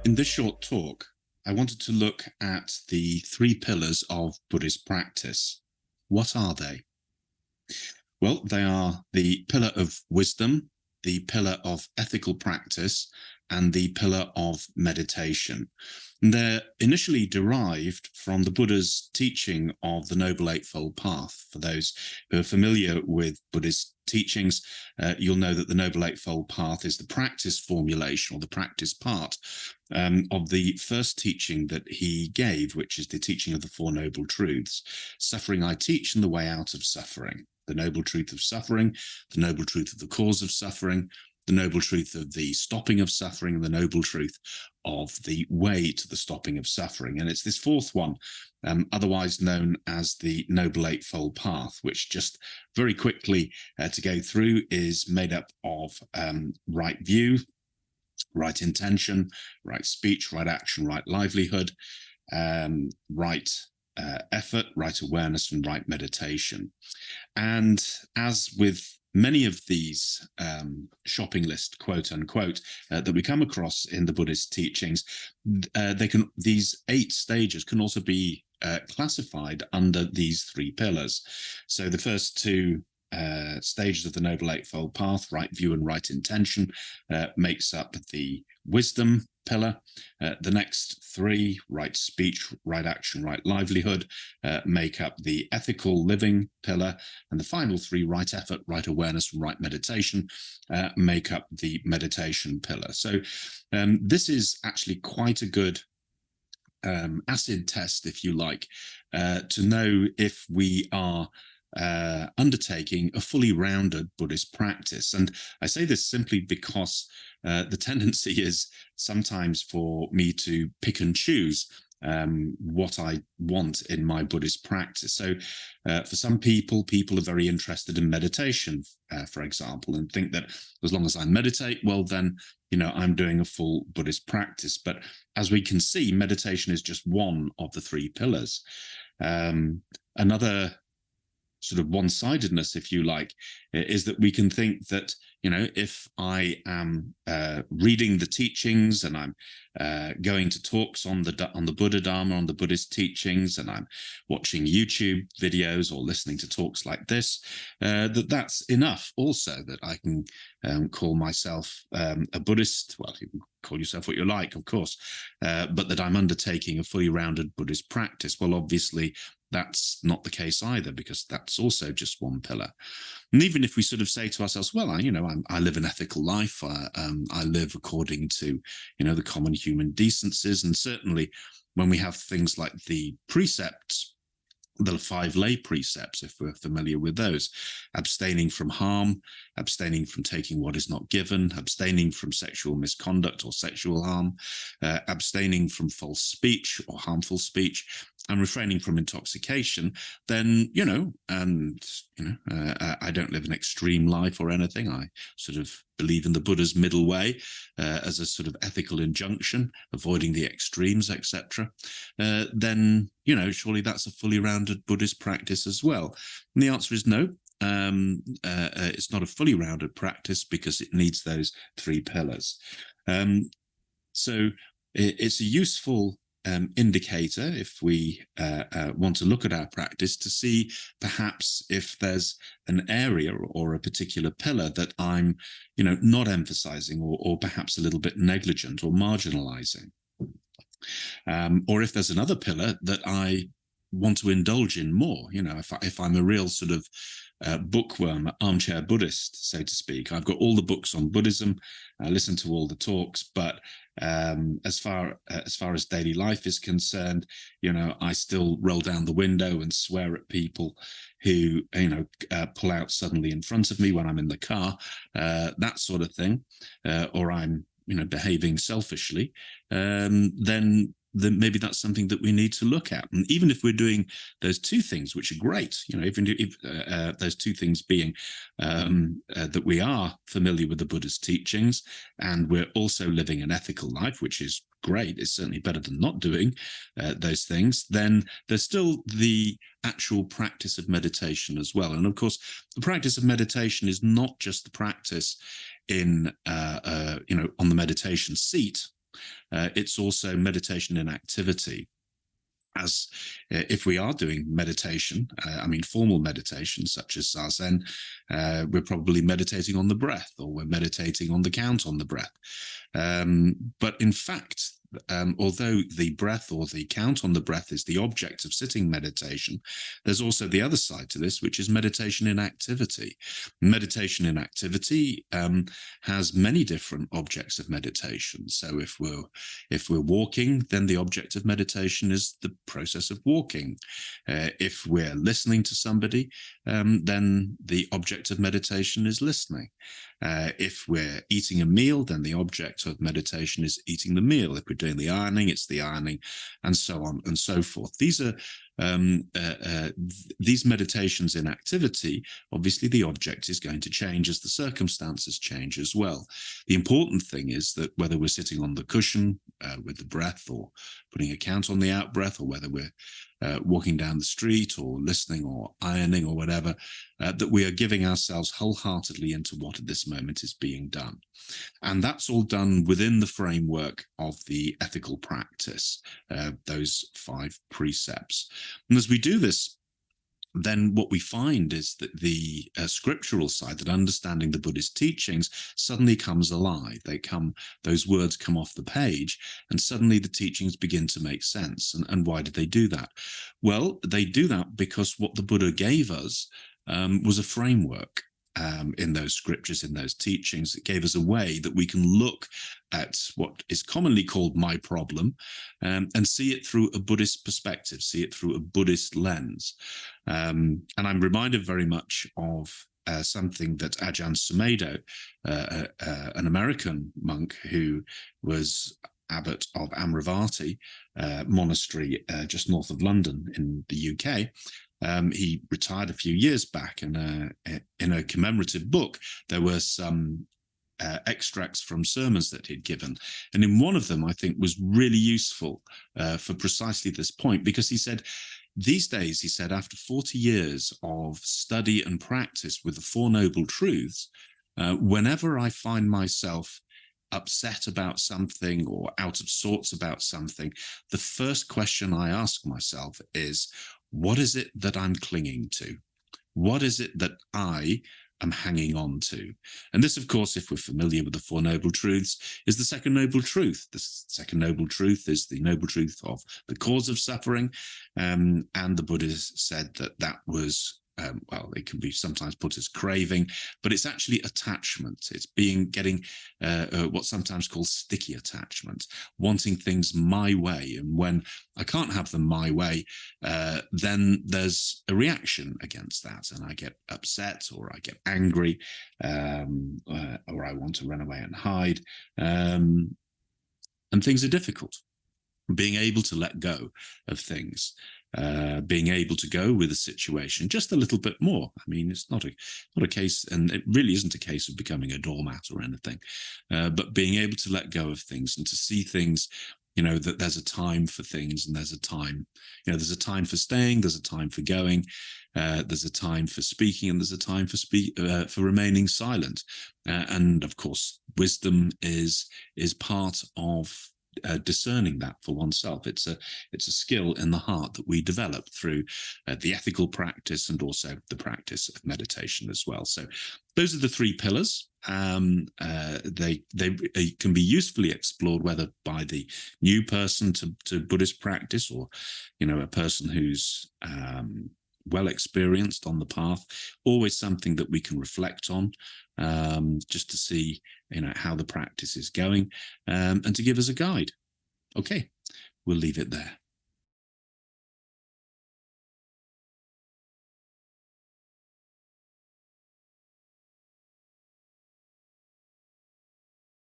In this short talk, I wanted to look at the three pillars of Buddhist practice. What are they? Well, they are the pillar of wisdom, the pillar of ethical practice, and the pillar of meditation. And they're initially derived from the Buddha's teaching of the Noble Eightfold Path. For those who are familiar with Buddhist teachings, you'll know that the Noble Eightfold Path is the practice formulation, or the practice part of the first teaching that he gave, which is the teaching of the Four Noble Truths. Suffering I teach, and the way out of suffering. The noble truth of suffering, the noble truth of the cause of suffering, the noble truth of the stopping of suffering, and the noble truth of the way to the stopping of suffering. And it's this fourth one, otherwise known as the Noble Eightfold Path, which just very quickly to go through is made up of right view, right intention, right speech, right action, right livelihood, right effort, right awareness, and right meditation. And as with many of these shopping list, quote unquote, that we come across in the Buddhist teachings, these 8 stages can also be classified under these 3 pillars. So the first 2 stages of the Noble Eightfold Path, right view and right intention, makes up the wisdom pillar. The next 3, right speech, right action, right livelihood, make up the ethical living pillar. And the final 3, right effort, right awareness, and right meditation, make up the meditation pillar. So this is actually quite a good acid test, if you like, to know if we are undertaking a fully rounded Buddhist practice. And I say this simply because the tendency is sometimes for me to pick and choose what I want in my Buddhist practice. So for some people are very interested in meditation, for example, and think that as long as I meditate, well, then, I'm doing a full Buddhist practice. But as we can see, meditation is just one of the 3 pillars. Another sort of one-sidedness, if you like, is that we can think that, if I am reading the teachings and I'm going to talks on the Buddha Dharma, on the Buddhist teachings, and I'm watching YouTube videos or listening to talks like this, that's enough also, that I can call myself a Buddhist. Well, you can call yourself what you like, of course, but that I'm undertaking a fully rounded Buddhist practice. Well, obviously, that's not the case either, because that's also just one pillar. And even if we sort of say to ourselves, well, I live an ethical life, I live according to, the common human decencies, and certainly when we have things like the precepts, the 5 lay precepts, if we're familiar with those: abstaining from harm, abstaining from taking what is not given, abstaining from sexual misconduct or sexual harm, abstaining from false speech or harmful speech, and refraining from intoxication, then, I don't live an extreme life or anything. I sort of believe in the Buddha's middle way as a sort of ethical injunction, avoiding the extremes, etc. Then, surely that's a fully rounded Buddhist practice as well. And the answer is no. It's not a fully rounded practice because it needs those 3 pillars. So it's a useful indicator, if we want to look at our practice, to see perhaps if there's an area or a particular pillar that I'm, not emphasizing, or perhaps a little bit negligent or marginalizing. Or if there's another pillar that I want to indulge in more, if I'm a real sort of bookworm, armchair Buddhist, so to speak. I've got all the books on Buddhism, I listen to all the talks, but as far as daily life is concerned, I still roll down the window and swear at people who, pull out suddenly in front of me when I'm in the car, that sort of thing, or I'm, behaving selfishly, then then maybe that's something that we need to look at. And even if we're doing those two things, which are great, even if those two things being that we are familiar with the Buddha's teachings and we're also living an ethical life, which is great, it's certainly better than not doing those things, then there's still the actual practice of meditation as well. And of course, the practice of meditation is not just the practice in, on the meditation seat. It's also meditation in activity. As if we are doing meditation, formal meditation such as Zazen, we're probably meditating on the breath, or we're meditating on the count on the breath. But in fact, although the breath or the count on the breath is the object of sitting meditation, there's also the other side to this, which is meditation in activity. Meditation in activity has many different objects of meditation. So if we're walking, then the object of meditation is the process of walking. If we're listening to somebody, then the object of meditation is listening. If we're eating a meal, then the object of meditation is eating the meal. If we're doing the ironing, it's the ironing, and so on and so forth. These are these meditations in activity. Obviously, the object is going to change as the circumstances change as well. The important thing is that whether we're sitting on the cushion with the breath, or putting a count on the out breath, or whether we're walking down the street or listening or ironing or whatever, that we are giving ourselves wholeheartedly into what at this moment is being done. And that's all done within the framework of the ethical practice, those 5 precepts. And as we do this, then what we find is that the scriptural side, that understanding the Buddhist teachings, suddenly comes alive. Those words come off the page, and suddenly the teachings begin to make sense. And why did they do that? Well, they do that because what the Buddha gave us was a framework. In those scriptures, in those teachings, it gave us a way that we can look at what is commonly called my problem, and see it through a Buddhist perspective, see it through a Buddhist lens. And I'm reminded very much of something that Ajahn Sumedho, an American monk who was abbot of Amravati monastery just north of London in the UK, he retired a few years back, and in a commemorative book, there were some extracts from sermons that he'd given. And in one of them, I think, was really useful for precisely this point, because he said, these days, he said, after 40 years of study and practice with the Four Noble Truths, whenever I find myself upset about something or out of sorts about something, the first question I ask myself is, what is it that I'm clinging to? What is it that I am hanging on to? And this, of course, if we're familiar with the Four Noble Truths, is the second noble truth. The second noble truth is the noble truth of the cause of suffering. And the Buddha said that was, it can be sometimes put as craving, but it's actually attachment. It's getting what's sometimes called sticky attachment, wanting things my way. And when I can't have them my way, then there's a reaction against that, and I get upset, or I get angry, or I want to run away and hide, and things are difficult. Being able to let go of things, being able to go with a situation just a little bit more. I mean, it's not a case, and it really isn't a case of becoming a doormat or anything, but being able to let go of things and to see things, that there's a time for things, and there's a time, there's a time for staying, there's a time for going, there's a time for speaking, and there's a time for remaining silent. And of course, wisdom is part of discerning that for oneself. It's a skill in the heart that we develop through the ethical practice, and also the practice of meditation as well. So those are the 3 pillars. They can be usefully explored, whether by the new person to Buddhist practice, or a person who's well experienced on the path. Always something that we can reflect on, just to see how the practice is going, and to give us a guide. Okay, we'll leave it there.